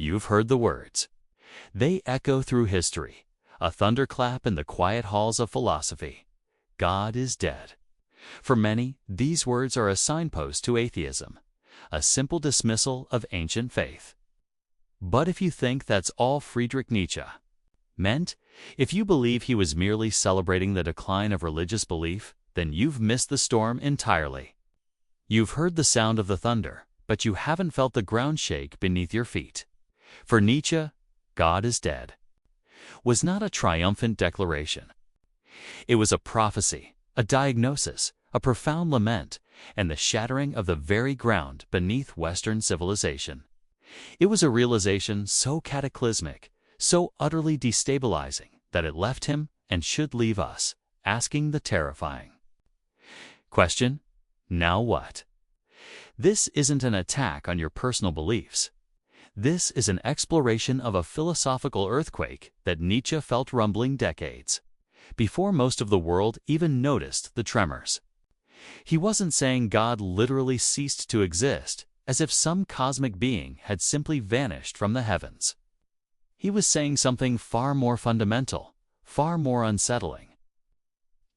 You've heard the words. They echo through history, a thunderclap in the quiet halls of philosophy. God is dead. For many, these words are a signpost to atheism, a simple dismissal of ancient faith. But if you think that's all Friedrich Nietzsche meant, if you believe he was merely celebrating the decline of religious belief, then you've missed the storm entirely. You've heard the sound of the thunder, but you haven't felt the ground shake beneath your feet. For Nietzsche, God is dead was not a triumphant declaration. It was a prophecy, a diagnosis, a profound lament, and the shattering of the very ground beneath Western civilization. It was a realization so cataclysmic, so utterly destabilizing, that it left him, and should leave us, asking the terrifying question, now what? This isn't an attack on your personal beliefs. This is an exploration of a philosophical earthquake that Nietzsche felt rumbling decades before most of the world even noticed the tremors. He wasn't saying God literally ceased to exist, as if some cosmic being had simply vanished from the heavens. He was saying something far more fundamental, far more unsettling.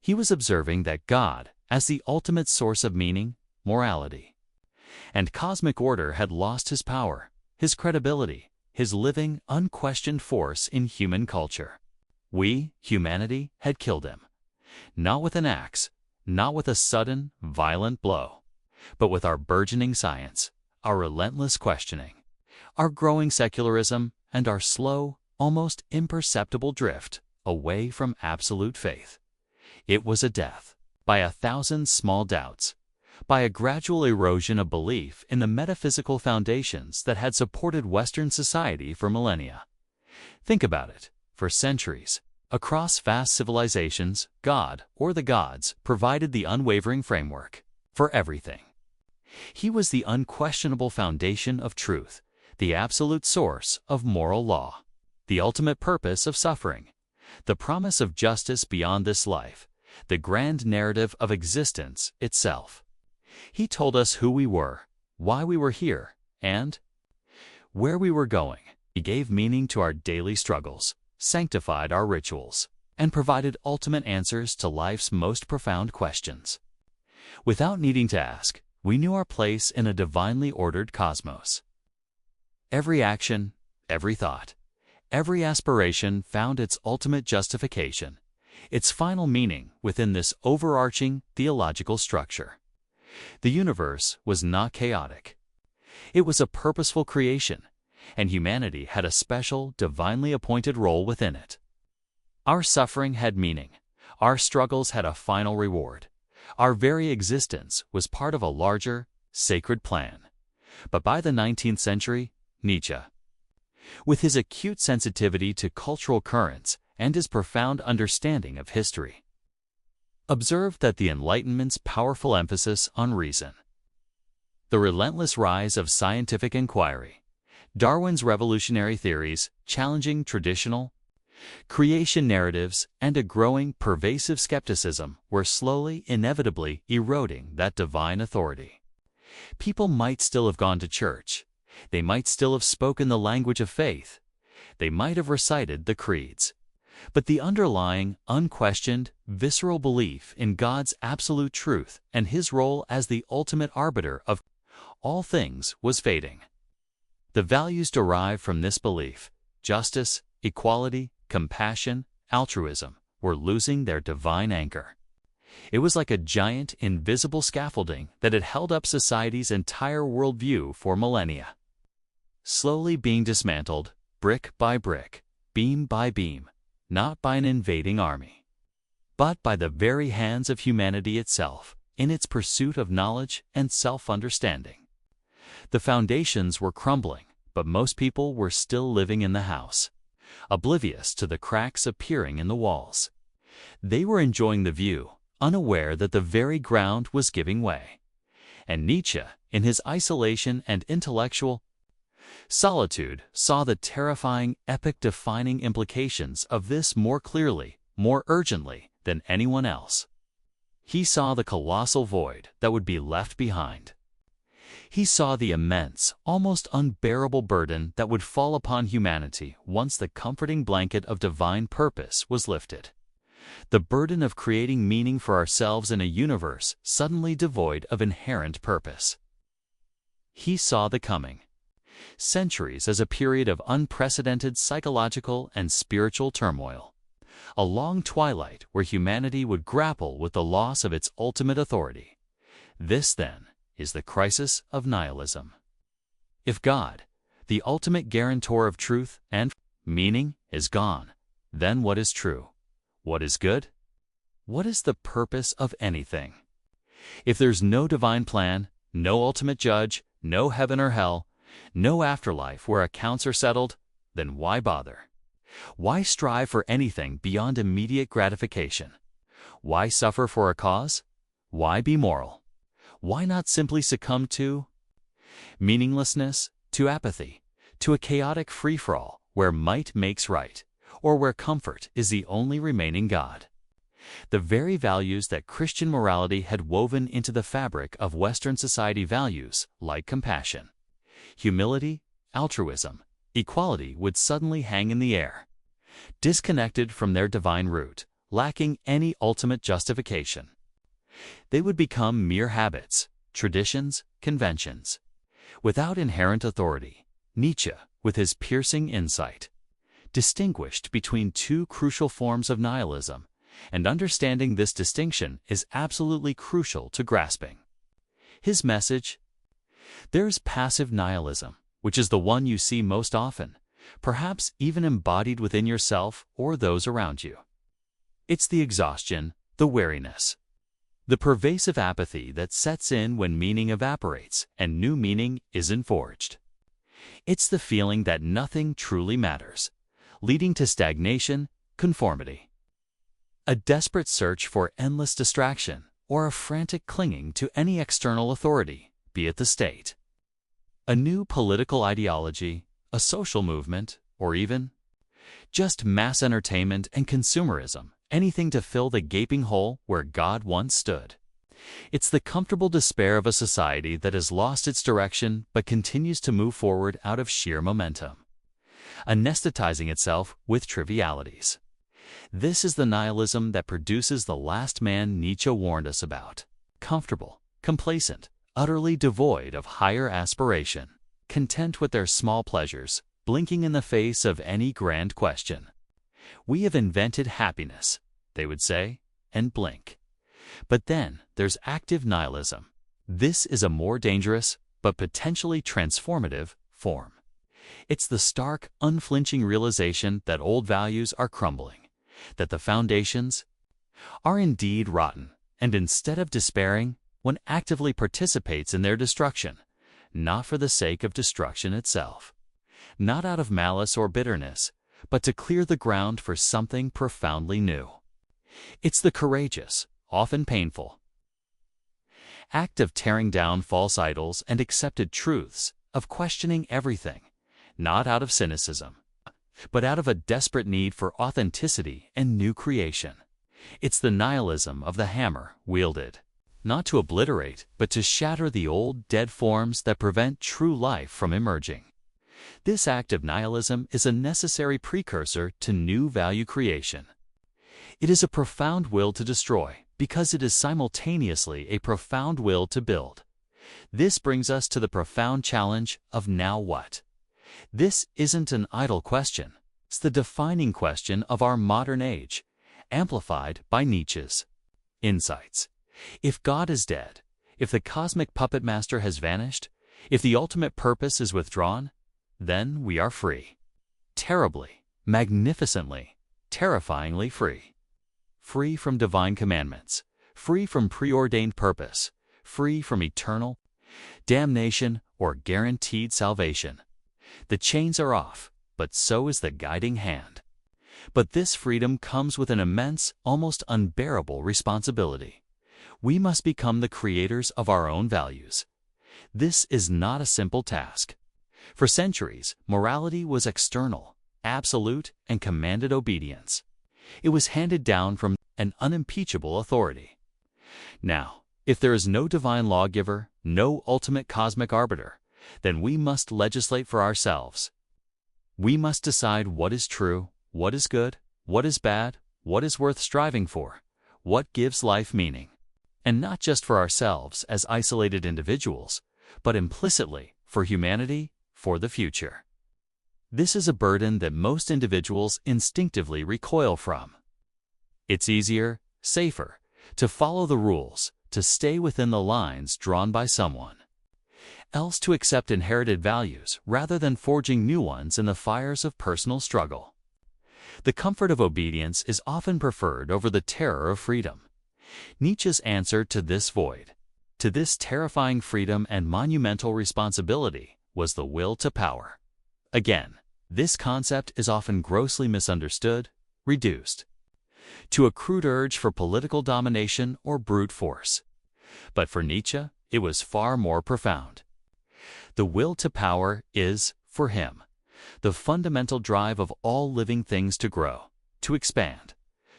He was observing that God, as the ultimate source of meaning, morality, and cosmic order, had lost his power, his credibility, his living, unquestioned force in human culture. We, humanity, had killed him. Not with an axe, not with a sudden, violent blow, but with our burgeoning science, our relentless questioning, our growing secularism, and our slow, almost imperceptible drift away from absolute faith. It was a death, by 1,000 small doubts, by a gradual erosion of belief in the metaphysical foundations that had supported Western society for millennia. Think about it. For centuries, across vast civilizations, God, or the gods, provided the unwavering framework for everything. He was the unquestionable foundation of truth, the absolute source of moral law, the ultimate purpose of suffering, the promise of justice beyond this life, the grand narrative of existence itself. He told us who we were, why we were here, and where we were going. He gave meaning to our daily struggles, sanctified our rituals, and provided ultimate answers to life's most profound questions. Without needing to ask, we knew our place in a divinely ordered cosmos. Every action, every thought, every aspiration found its ultimate justification, its final meaning within this overarching theological structure. The universe was not chaotic. It was a purposeful creation, and humanity had a special, divinely appointed role within it. Our suffering had meaning. Our struggles had a final reward. Our very existence was part of a larger, sacred plan. But by the 19th century, Nietzsche, with his acute sensitivity to cultural currents and his profound understanding of history, observed that the Enlightenment's powerful emphasis on reason, the relentless rise of scientific inquiry, Darwin's revolutionary theories challenging traditional creation narratives, and a growing, pervasive skepticism were slowly, inevitably eroding that divine authority. People might still have gone to church. They might still have spoken the language of faith. They might have recited the creeds. But the underlying, unquestioned, visceral belief in God's absolute truth and his role as the ultimate arbiter of all things was fading. The values derived from this belief, justice, equality, compassion, altruism, were losing their divine anchor. It was like a giant, invisible scaffolding that had held up society's entire worldview for millennia, slowly being dismantled, brick by brick, beam by beam, not by an invading army, but by the very hands of humanity itself, in its pursuit of knowledge and self-understanding. The foundations were crumbling, but most people were still living in the house, oblivious to the cracks appearing in the walls. They were enjoying the view, unaware that the very ground was giving way. And Nietzsche, in his isolation and intellectual solitude, saw the terrifying, epoch-defining implications of this more clearly, more urgently than anyone else. He saw the colossal void that would be left behind. He saw the immense, almost unbearable burden that would fall upon humanity once the comforting blanket of divine purpose was lifted. The burden of creating meaning for ourselves in a universe suddenly devoid of inherent purpose. He saw the coming centuries as a period of unprecedented psychological and spiritual turmoil, a long twilight where humanity would grapple with the loss of its ultimate authority. This, then, is the crisis of nihilism. If God, the ultimate guarantor of truth and meaning, is gone, then what is true? What is good? What is the purpose of anything? If there's no divine plan, no ultimate judge, no heaven or hell, no afterlife where accounts are settled, then why bother? Why strive for anything beyond immediate gratification? Why suffer for a cause? Why be moral? Why not simply succumb to meaninglessness, to apathy, to a chaotic free-for-all where might makes right, or where comfort is the only remaining God? The very values that Christian morality had woven into the fabric of Western society, values like compassion, humility, altruism, equality, would suddenly hang in the air, disconnected from their divine root, lacking any ultimate justification. They would become mere habits, traditions, conventions, without inherent authority. Nietzsche, with his piercing insight, distinguished between two crucial forms of nihilism, and understanding this distinction is absolutely crucial to grasping his message. There's passive nihilism, which is the one you see most often, perhaps even embodied within yourself or those around you. It's the exhaustion, the weariness, the pervasive apathy that sets in when meaning evaporates and new meaning isn't forged. It's the feeling that nothing truly matters, leading to stagnation, conformity, a desperate search for endless distraction, or a frantic clinging to any external authority, be it the state, a new political ideology, a social movement, or even just mass entertainment and consumerism, anything to fill the gaping hole where God once stood. It's the comfortable despair of a society that has lost its direction but continues to move forward out of sheer momentum, anesthetizing itself with trivialities. This is the nihilism that produces the last man Nietzsche warned us about: comfortable, complacent, utterly devoid of higher aspiration, content with their small pleasures, blinking in the face of any grand question. We have invented happiness, they would say, and blink. But then there's active nihilism. This is a more dangerous, but potentially transformative, form. It's the stark, unflinching realization that old values are crumbling, that the foundations are indeed rotten, and instead of despairing, one actively participates in their destruction, not for the sake of destruction itself, not out of malice or bitterness, but to clear the ground for something profoundly new. It's the courageous, often painful, act of tearing down false idols and accepted truths, of questioning everything, not out of cynicism, but out of a desperate need for authenticity and new creation. It's the nihilism of the hammer wielded, not to obliterate, but to shatter the old, dead forms that prevent true life from emerging. This act of nihilism is a necessary precursor to new value creation. It is a profound will to destroy, because it is simultaneously a profound will to build. This brings us to the profound challenge of now what? This isn't an idle question. It's the defining question of our modern age, amplified by Nietzsche's insights. If God is dead, if the cosmic puppet master has vanished, if the ultimate purpose is withdrawn, then we are free. Terribly, magnificently, terrifyingly free. Free from divine commandments, free from preordained purpose, free from eternal damnation or guaranteed salvation. The chains are off, but so is the guiding hand. But this freedom comes with an immense, almost unbearable responsibility. We must become the creators of our own values. This is not a simple task. For centuries, morality was external, absolute, and commanded obedience. It was handed down from an unimpeachable authority. Now, if there is no divine lawgiver, no ultimate cosmic arbiter, then we must legislate for ourselves. We must decide what is true, what is good, what is bad, what is worth striving for, what gives life meaning. And not just for ourselves as isolated individuals, but implicitly for humanity, for the future. This is a burden that most individuals instinctively recoil from. It's easier, safer, to follow the rules, to stay within the lines drawn by someone else, to accept inherited values rather than forging new ones in the fires of personal struggle. The comfort of obedience is often preferred over the terror of freedom. Nietzsche's answer to this void, to this terrifying freedom and monumental responsibility, was the will to power. Again, this concept is often grossly misunderstood, reduced to a crude urge for political domination or brute force. But for Nietzsche, it was far more profound. The will to power is, for him, the fundamental drive of all living things to grow, to expand,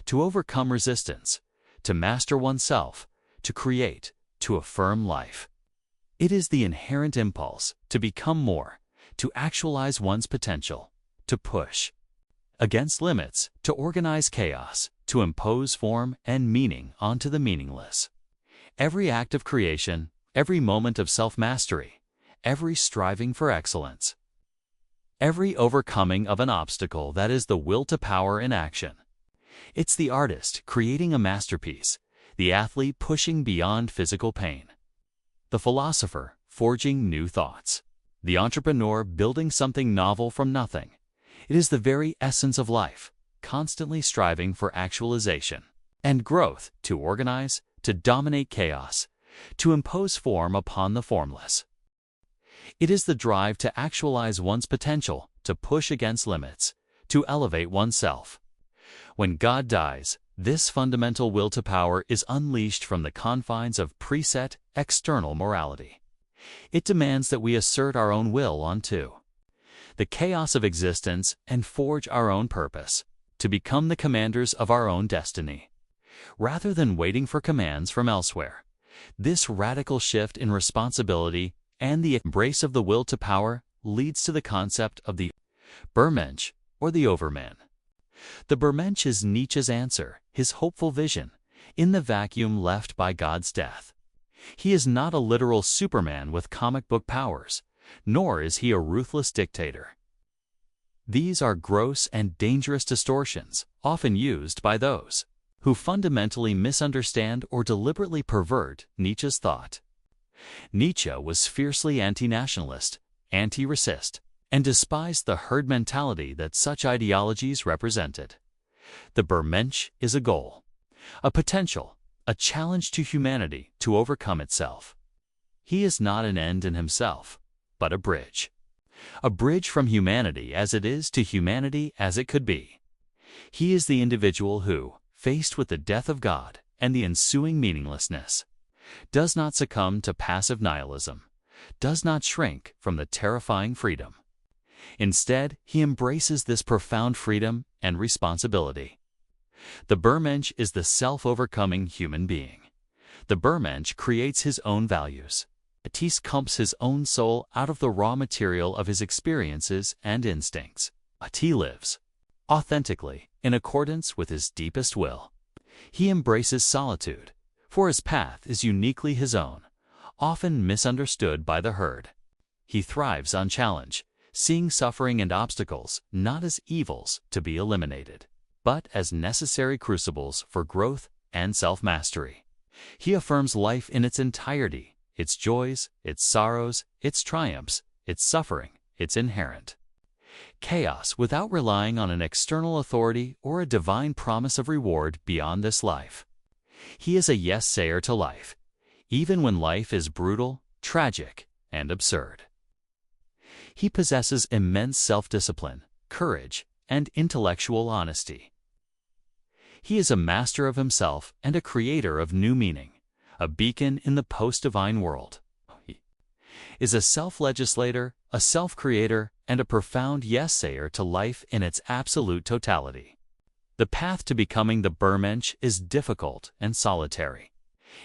to overcome resistance, to master oneself, to create, to affirm life. It is the inherent impulse to become more, to actualize one's potential, to push against limits, to organize chaos, to impose form and meaning onto the meaningless. Every act of creation, every moment of self-mastery, every striving for excellence, every overcoming of an obstacle, that is the will to power in action. It's the artist creating a masterpiece, the athlete pushing beyond physical pain, the philosopher forging new thoughts, the entrepreneur building something novel from nothing. It is the very essence of life, constantly striving for actualization and growth, to organize, to dominate chaos, to impose form upon the formless. It is the drive to actualize one's potential, to push against limits, to elevate oneself. When God dies, this fundamental will to power is unleashed from the confines of preset, external morality. It demands that we assert our own will onto the chaos of existence and forge our own purpose, to become the commanders of our own destiny, rather than waiting for commands from elsewhere. This radical shift in responsibility and the embrace of the will to power leads to the concept of the Übermensch, or the Overman. The Übermensch is Nietzsche's answer, his hopeful vision, in the vacuum left by God's death. He is not a literal Superman with comic book powers, nor is he a ruthless dictator. These are gross and dangerous distortions, often used by those who fundamentally misunderstand or deliberately pervert Nietzsche's thought. Nietzsche was fiercely anti-nationalist, anti-racist, and despised the herd mentality that such ideologies represented. The Übermensch is a goal, a potential, a challenge to humanity to overcome itself. He is not an end in himself, but a bridge from humanity as it is to humanity as it could be. He is the individual who, faced with the death of God and the ensuing meaninglessness, does not succumb to passive nihilism, does not shrink from the terrifying freedom. Instead, he embraces this profound freedom and responsibility. The Übermensch is the self-overcoming human being. The Übermensch creates his own values. He sculpts his own soul out of the raw material of his experiences and instincts. He lives authentically, in accordance with his deepest will. He embraces solitude, for his path is uniquely his own, often misunderstood by the herd. He thrives on challenge, seeing suffering and obstacles not as evils to be eliminated, but as necessary crucibles for growth and self-mastery. He affirms life in its entirety, its joys, its sorrows, its triumphs, its suffering, its inherent chaos, without relying on an external authority or a divine promise of reward beyond this life. He is a yes-sayer to life, even when life is brutal, tragic, and absurd. He possesses immense self-discipline, courage, and intellectual honesty. He is a master of himself and a creator of new meaning, a beacon in the post-divine world. He is a self-legislator, a self-creator, and a profound yes-sayer to life in its absolute totality. The path to becoming the Übermensch is difficult and solitary.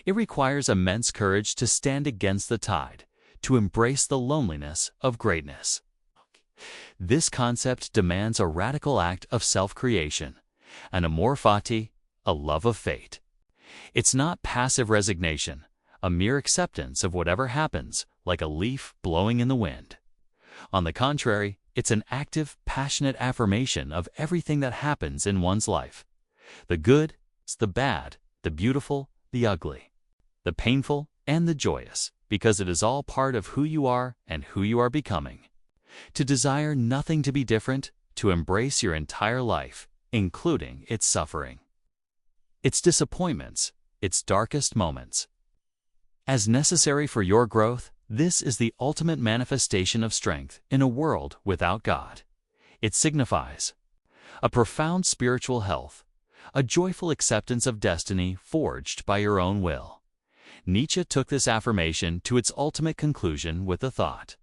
It requires immense courage to stand against the tide, to embrace the loneliness of greatness. This concept demands a radical act of self-creation, an amor fati, a love of fate. It's not passive resignation, a mere acceptance of whatever happens, like a leaf blowing in the wind. On the contrary, it's an active, passionate affirmation of everything that happens in one's life. The good, the bad, the beautiful, the ugly, the painful, and the joyous, because it is all part of who you are and who you are becoming. To desire nothing to be different, to embrace your entire life, including its suffering, its disappointments, its darkest moments. As necessary for your growth, this is the ultimate manifestation of strength in a world without God. It signifies a profound spiritual health, a joyful acceptance of destiny forged by your own will. Nietzsche took this affirmation to its ultimate conclusion with the thought: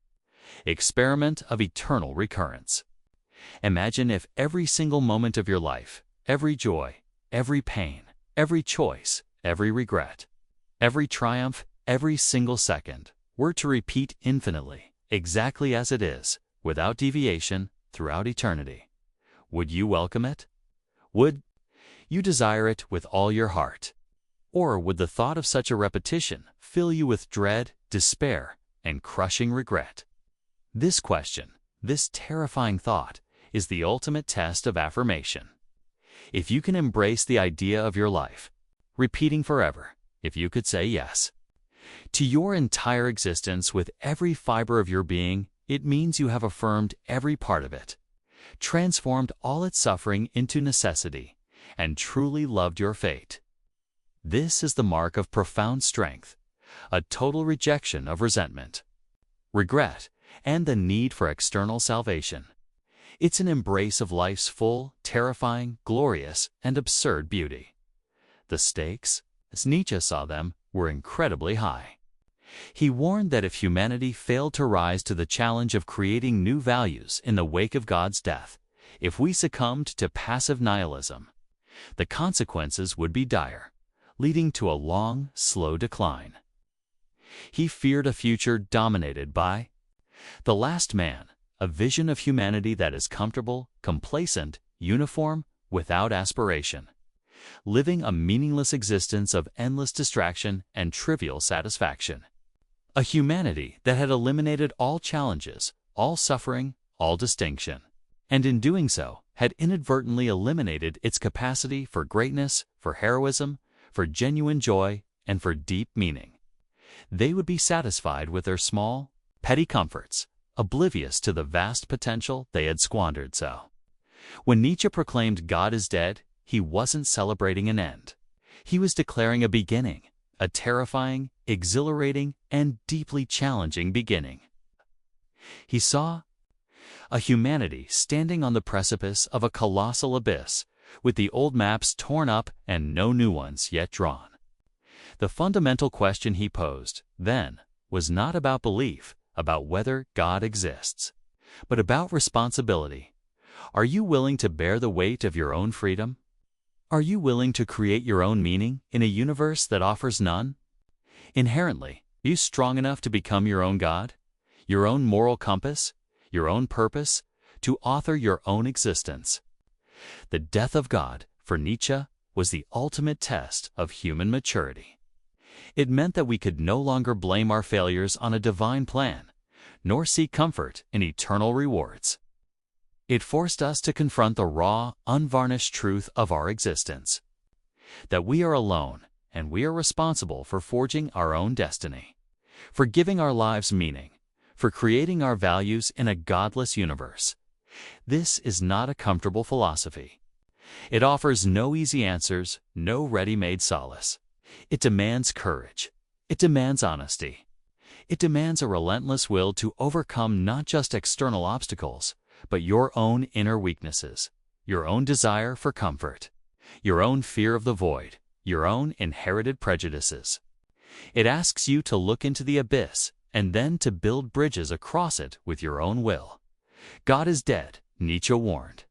experiment of eternal recurrence. Imagine if every single moment of your life, every joy, every pain, every choice, every regret, every triumph, every single second, were to repeat infinitely, exactly as it is, without deviation, throughout eternity. Would you welcome it? Would you desire it with all your heart? Or would the thought of such a repetition fill you with dread, despair, and crushing regret? This question, this terrifying thought, is the ultimate test of affirmation. If you can embrace the idea of your life, repeating forever, if you could say yes to your entire existence with every fiber of your being, it means you have affirmed every part of it, transformed all its suffering into necessity, and truly loved your fate. This is the mark of profound strength, a total rejection of resentment, regret, and the need for external salvation. It's an embrace of life's full, terrifying, glorious, and absurd beauty. The stakes, as Nietzsche saw them, were incredibly high. He warned that if humanity failed to rise to the challenge of creating new values in the wake of God's death, if we succumbed to passive nihilism, the consequences would be dire, leading to a long, slow decline. He feared a future dominated by the last man, a vision of humanity that is comfortable, complacent, uniform, without aspiration, living a meaningless existence of endless distraction and trivial satisfaction. A humanity that had eliminated all challenges, all suffering, all distinction, and in doing so had inadvertently eliminated its capacity for greatness, for heroism, for genuine joy, and for deep meaning. They would be satisfied with their small, petty comforts, oblivious to the vast potential they had squandered so. When Nietzsche proclaimed God is dead, he wasn't celebrating an end. He was declaring a beginning, a terrifying, exhilarating, and deeply challenging beginning. He saw a humanity standing on the precipice of a colossal abyss, with the old maps torn up and no new ones yet drawn. The fundamental question he posed, then, was not about belief, about whether God exists, but about responsibility. Are you willing to bear the weight of your own freedom? Are you willing to create your own meaning in a universe that offers none? Inherently, are you strong enough to become your own God, your own moral compass, your own purpose, to author your own existence? The death of God, for Nietzsche, was the ultimate test of human maturity. It meant that we could no longer blame our failures on a divine plan, nor seek comfort in eternal rewards. It forced us to confront the raw, unvarnished truth of our existence, that we are alone and we are responsible for forging our own destiny, for giving our lives meaning, for creating our values in a godless universe. This is not a comfortable philosophy. It offers no easy answers, no ready-made solace. It demands courage. It demands honesty. It demands a relentless will to overcome not just external obstacles, but your own inner weaknesses, your own desire for comfort, your own fear of the void, your own inherited prejudices. It asks you to look into the abyss and then to build bridges across it with your own will. God is dead, Nietzsche warned.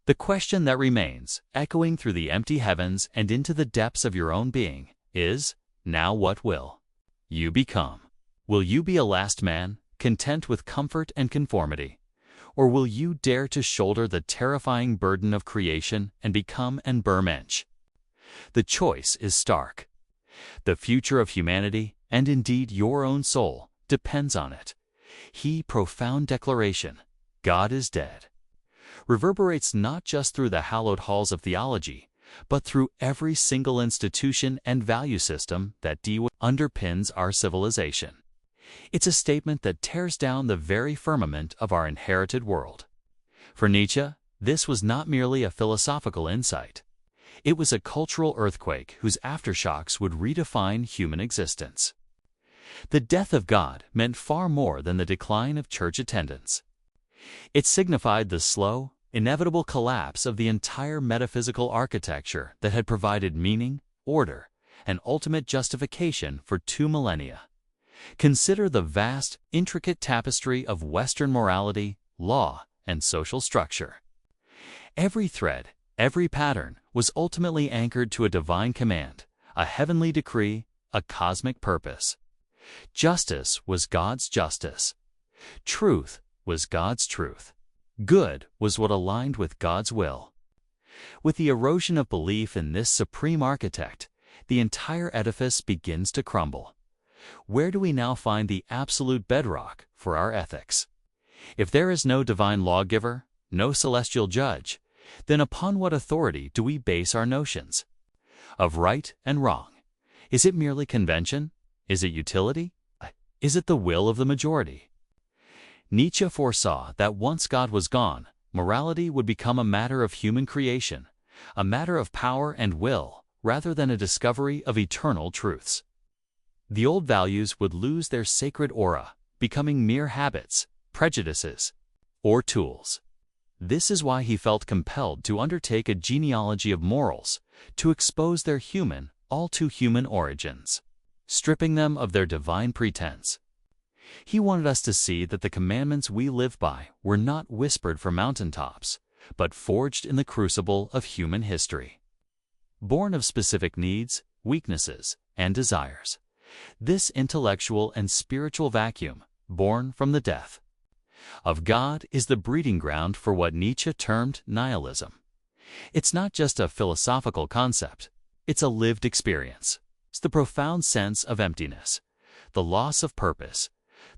The question that remains, echoing through the empty heavens and into the depths of your own being, is, Now what will you become? Will you be a last man, content with comfort and conformity? Or will you dare to shoulder the terrifying burden of creation and become an Übermensch? The choice is stark. The future of humanity, and indeed your own soul, depends on it. His profound declaration, God is dead, reverberates not just through the hallowed halls of theology, but through every single institution and value system that underpins our civilization. It's a statement that tears down the very firmament of our inherited world. For Nietzsche, this was not merely a philosophical insight. It was a cultural earthquake whose aftershocks would redefine human existence. The death of God meant far more than the decline of church attendance. It signified the slow, inevitable collapse of the entire metaphysical architecture that had provided meaning, order, and ultimate justification for 2 millennia. Consider the vast, intricate tapestry of Western morality, law, and social structure. Every thread, every pattern was ultimately anchored to a divine command, a heavenly decree, a cosmic purpose. Justice was God's justice. Truth was God's truth. Good was what aligned with God's will. With the erosion of belief in this supreme architect, the entire edifice begins to crumble. Where do we now find the absolute bedrock for our ethics? If there is no divine lawgiver, no celestial judge, then upon what authority do we base our notions of right and wrong? Is it merely convention? Is it utility? Is it the will of the majority? Nietzsche foresaw that once God was gone, morality would become a matter of human creation, a matter of power and will, rather than a discovery of eternal truths. The old values would lose their sacred aura, becoming mere habits, prejudices, or tools. This is why he felt compelled to undertake a genealogy of morals, to expose their human, all too human origins, stripping them of their divine pretense. He wanted us to see that the commandments we live by were not whispered from mountaintops, but forged in the crucible of human history. Born of specific needs, weaknesses, and desires. This intellectual and spiritual vacuum, born from the death of God, is the breeding ground for what Nietzsche termed nihilism. It's not just a philosophical concept, it's a lived experience. It's the profound sense of emptiness, the loss of purpose,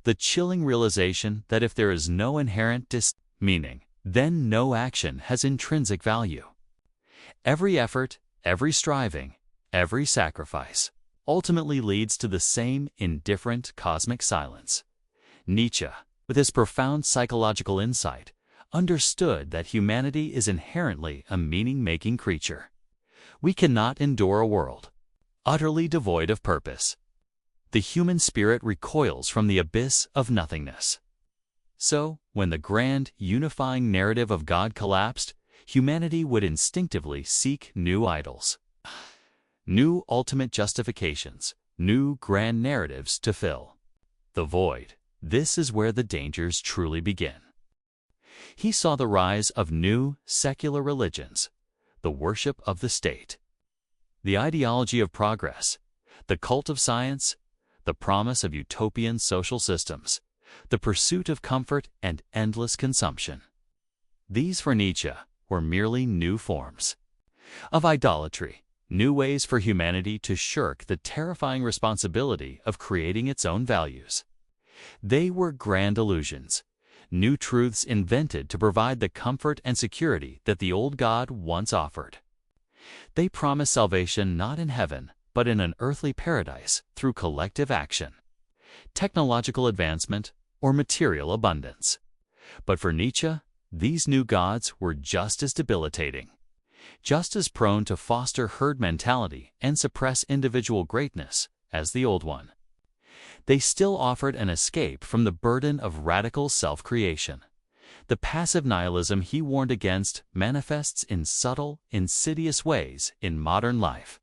the chilling realization that if there is no inherent meaning, then no action has intrinsic value. Every effort, every striving, every sacrifice ultimately leads to the same indifferent cosmic silence. Nietzsche, with his profound psychological insight, understood that humanity is inherently a meaning-making creature. We cannot endure a world utterly devoid of purpose. The human spirit recoils from the abyss of nothingness. So, when the grand, unifying narrative of God collapsed, humanity would instinctively seek new idols, new ultimate justifications, new grand narratives to fill the void. This is where the dangers truly begin. He saw the rise of new, secular religions, the worship of the state, the ideology of progress, the cult of science, the promise of utopian social systems, the pursuit of comfort and endless consumption. These, for Nietzsche, were merely new forms of idolatry, new ways for humanity to shirk the terrifying responsibility of creating its own values. They were grand illusions, new truths invented to provide the comfort and security that the old God once offered. They promise salvation not in heaven, but in an earthly paradise through collective action, technological advancement, or material abundance. But for Nietzsche, these new gods were just as debilitating, just as prone to foster herd mentality and suppress individual greatness as the old one. They still offered an escape from the burden of radical self-creation. The passive nihilism he warned against manifests in subtle, insidious ways in modern life.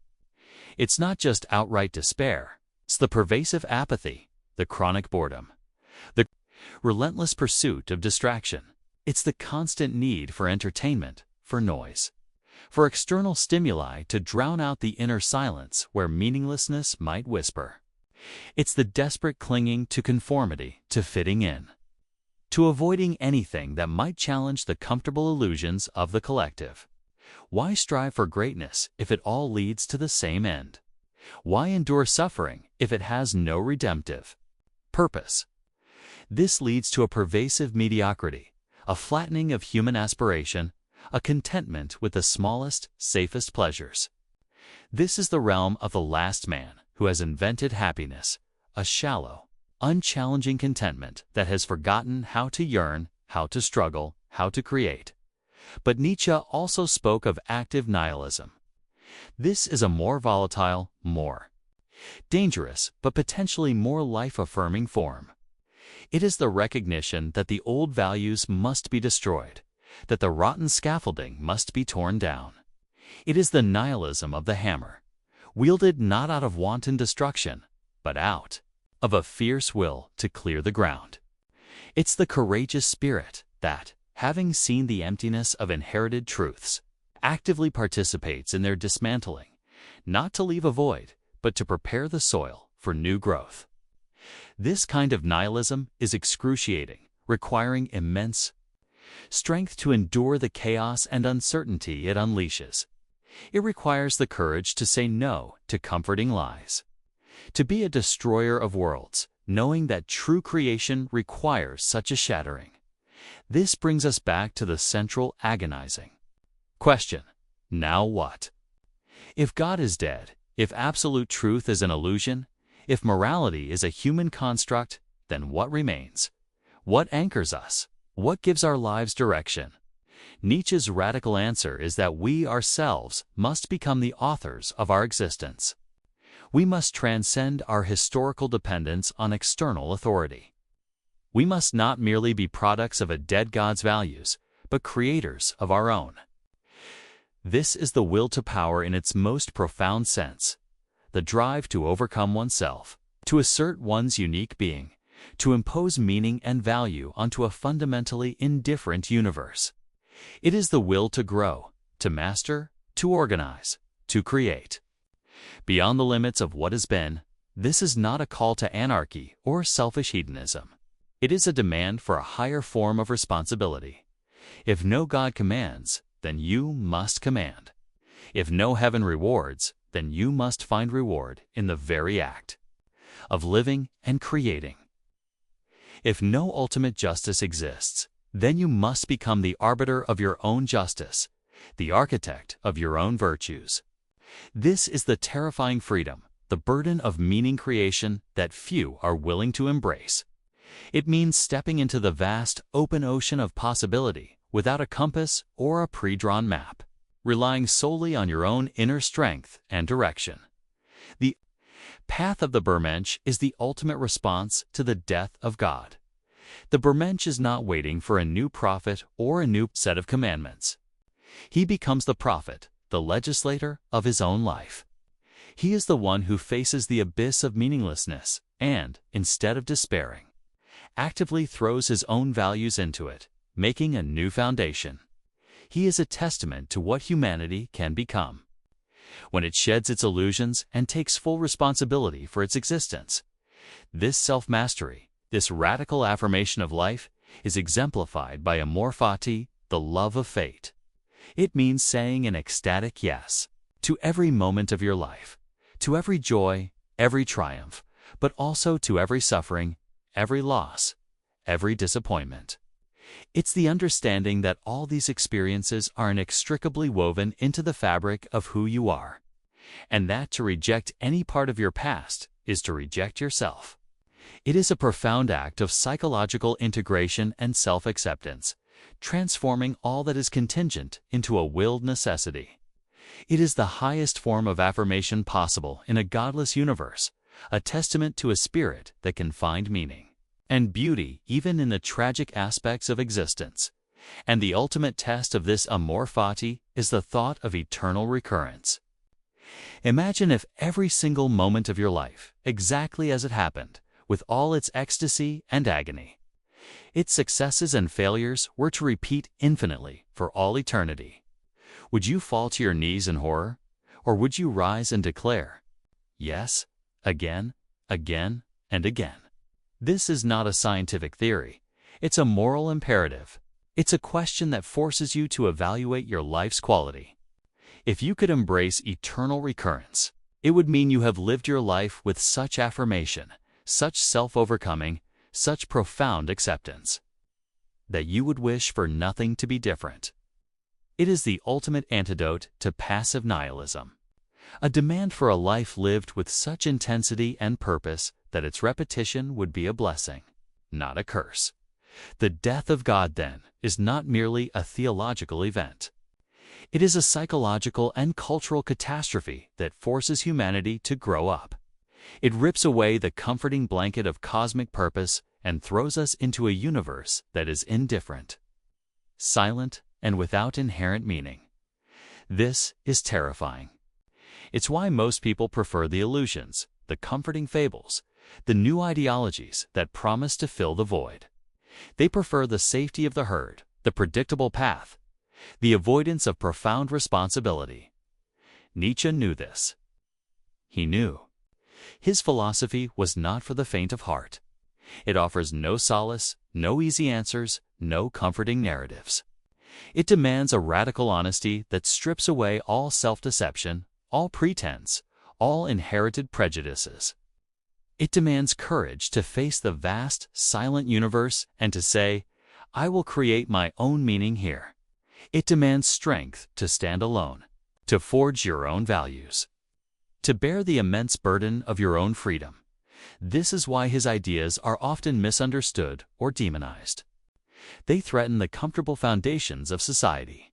It's not just outright despair, it's the pervasive apathy, the chronic boredom, the relentless pursuit of distraction. It's the constant need for entertainment, for noise. for external stimuli to drown out the inner silence where meaninglessness might whisper. It's the desperate clinging to conformity, to fitting in, to avoiding anything that might challenge the comfortable illusions of the collective. Why strive for greatness if it all leads to the same end? Why endure suffering if it has no redemptive purpose? This leads to a pervasive mediocrity, a flattening of human aspiration, a contentment with the smallest, safest pleasures. This is the realm of the last man who has invented happiness, a shallow, unchallenging contentment that has forgotten how to yearn, how to struggle, how to create. But Nietzsche also spoke of active nihilism. This is a more volatile, more dangerous, but potentially more life-affirming form. It is the recognition that the old values must be destroyed, that the rotten scaffolding must be torn down. It is the nihilism of the hammer, wielded not out of wanton destruction, but out of a fierce will to clear the ground. It's the courageous spirit that, having seen the emptiness of inherited truths, actively participates in their dismantling, not to leave a void, but to prepare the soil for new growth. This kind of nihilism is excruciating, requiring immense strength to endure the chaos and uncertainty it unleashes. It requires the courage to say no to comforting lies, to be a destroyer of worlds, knowing that true creation requires such a shattering. This brings us back to the central agonizing question: now what? If God is dead, if absolute truth is an illusion, if morality is a human construct, then what remains? What anchors us? What gives our lives direction? Nietzsche's radical answer is that we ourselves must become the authors of our existence. We must transcend our historical dependence on external authority. We must not merely be products of a dead God's values, but creators of our own. This is the will to power in its most profound sense, the drive to overcome oneself, to assert one's unique being, to impose meaning and value onto a fundamentally indifferent universe. It is the will to grow, to master, to organize, to create. Beyond the limits of what has been, this is not a call to anarchy or selfish hedonism. It is a demand for a higher form of responsibility. If no God commands, then you must command. If no heaven rewards, then you must find reward in the very act of living and creating. If no ultimate justice exists, then you must become the arbiter of your own justice, the architect of your own virtues. This is the terrifying freedom, the burden of meaning creation that few are willing to embrace. It means stepping into the vast, open ocean of possibility without a compass or a pre-drawn map, relying solely on your own inner strength and direction. The path of the Bermensch is the ultimate response to the death of God. The Bermensch is not waiting for a new prophet or a new set of commandments. He becomes the prophet, the legislator of his own life. He is the one who faces the abyss of meaninglessness and, instead of despairing, actively throws his own values into it, making a new foundation. He is a testament to what humanity can become when it sheds its illusions and takes full responsibility for its existence. This self-mastery, this radical affirmation of life, is exemplified by amor fati, the love of fate. It means saying an ecstatic yes to every moment of your life, to every joy, every triumph, but also to every suffering, every loss, every disappointment. It's the understanding that all these experiences are inextricably woven into the fabric of who you are, and that to reject any part of your past is to reject yourself. It is a profound act of psychological integration and self-acceptance, transforming all that is contingent into a willed necessity. It is the highest form of affirmation possible in a godless universe, a testament to a spirit that can find meaning and beauty even in the tragic aspects of existence. And the ultimate test of this amor fati is the thought of eternal recurrence. Imagine if every single moment of your life, exactly as it happened, with all its ecstasy and agony, its successes and failures, were to repeat infinitely for all eternity. Would you fall to your knees in horror? Or would you rise and declare, yes, again, again, and again? This is not a scientific theory. It's a moral imperative. It's a question that forces you to evaluate your life's quality. If you could embrace eternal recurrence, it would mean you have lived your life with such affirmation, such self-overcoming, such profound acceptance, that you would wish for nothing to be different. It is the ultimate antidote to passive nihilism, a demand for a life lived with such intensity and purpose that its repetition would be a blessing, not a curse. The death of God, then, is not merely a theological event. It is a psychological and cultural catastrophe that forces humanity to grow up. It rips away the comforting blanket of cosmic purpose and throws us into a universe that is indifferent, silent, and without inherent meaning. This is terrifying. It's why most people prefer the illusions, the comforting fables, the new ideologies that promise to fill the void. They prefer the safety of the herd, the predictable path, the avoidance of profound responsibility. Nietzsche knew this. He knew. His philosophy was not for the faint of heart. It offers no solace, no easy answers, no comforting narratives. It demands a radical honesty that strips away all self-deception, all pretense, all inherited prejudices. It demands courage to face the vast, silent universe and to say, I will create my own meaning here. It demands strength to stand alone, to forge your own values, to bear the immense burden of your own freedom. This is why his ideas are often misunderstood or demonized. They threaten the comfortable foundations of society.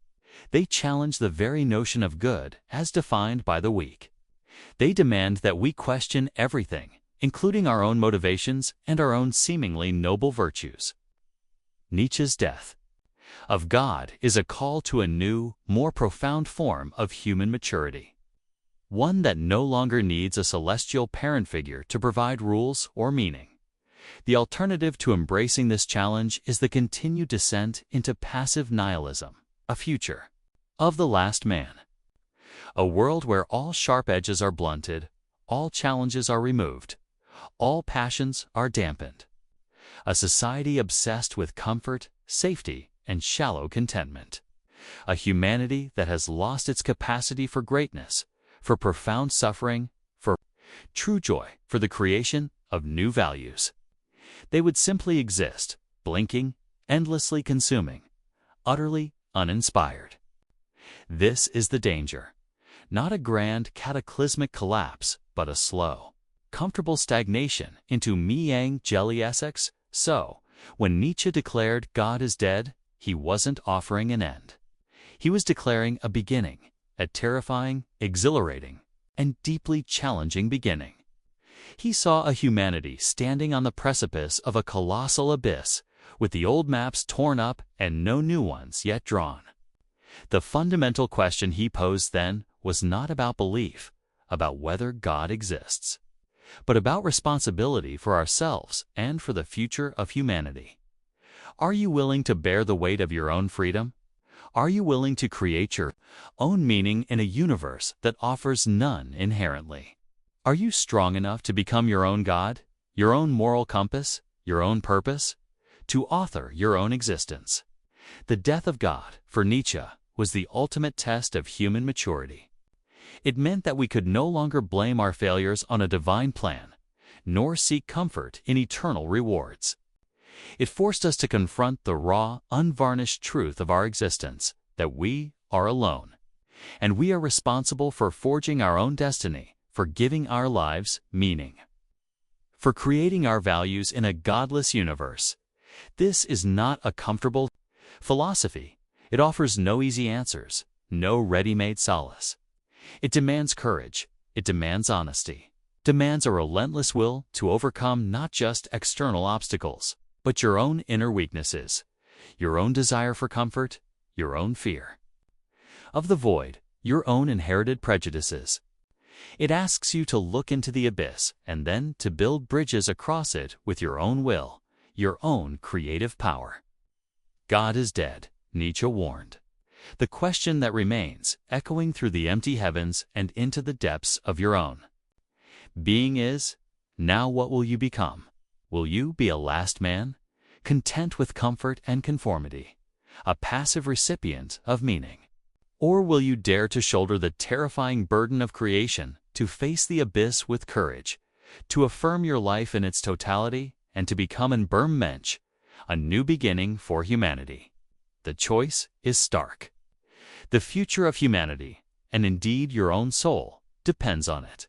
They challenge the very notion of good as defined by the weak. They demand that we question everything, including our own motivations and our own seemingly noble virtues. Nietzsche's death of God is a call to a new, more profound form of human maturity. One that no longer needs a celestial parent figure to provide rules or meaning. The alternative to embracing this challenge is the continued descent into passive nihilism, a future of the last man. A world where all sharp edges are blunted, all challenges are removed, all passions are dampened. A society obsessed with comfort, safety, and shallow contentment. A humanity that has lost its capacity for greatness, for profound suffering, for true joy, for the creation of new values. They would simply exist, blinking, endlessly consuming, utterly uninspired. This is the danger. Not a grand, cataclysmic collapse, but a slow, comfortable stagnation into me-yang jelly Essex. So, when Nietzsche declared God is dead, he wasn't offering an end. He was declaring a beginning, a terrifying, exhilarating, and deeply challenging beginning. He saw a humanity standing on the precipice of a colossal abyss, with the old maps torn up and no new ones yet drawn. The fundamental question he posed then was not about belief, about whether God exists, but about responsibility for ourselves and for the future of humanity. Are you willing to bear the weight of your own freedom? Are you willing to create your own meaning in a universe that offers none inherently? Are you strong enough to become your own God, your own moral compass, your own purpose, to author your own existence? The death of God, for Nietzsche, was the ultimate test of human maturity. It meant that we could no longer blame our failures on a divine plan, nor seek comfort in eternal rewards. It forced us to confront the raw, unvarnished truth of our existence, that we are alone, and we are responsible for forging our own destiny, for giving our lives meaning, for creating our values in a godless universe. This is not a comfortable philosophy. It offers no easy answers, no ready-made solace. It demands courage, it demands honesty, demands a relentless will to overcome not just external obstacles, but your own inner weaknesses, your own desire for comfort, your own fear of the void, your own inherited prejudices. It asks you to look into the abyss and then to build bridges across it with your own will, your own creative power. God is dead, Nietzsche warned. The question that remains, echoing through the empty heavens and into the depths of your own. Being is, now what will you become? Will you be a last man, content with comfort and conformity, a passive recipient of meaning? Or will you dare to shoulder the terrifying burden of creation, to face the abyss with courage, to affirm your life in its totality, and to become an Burm Mensch, a new beginning for humanity? The choice is stark. The future of humanity, and indeed your own soul, depends on it.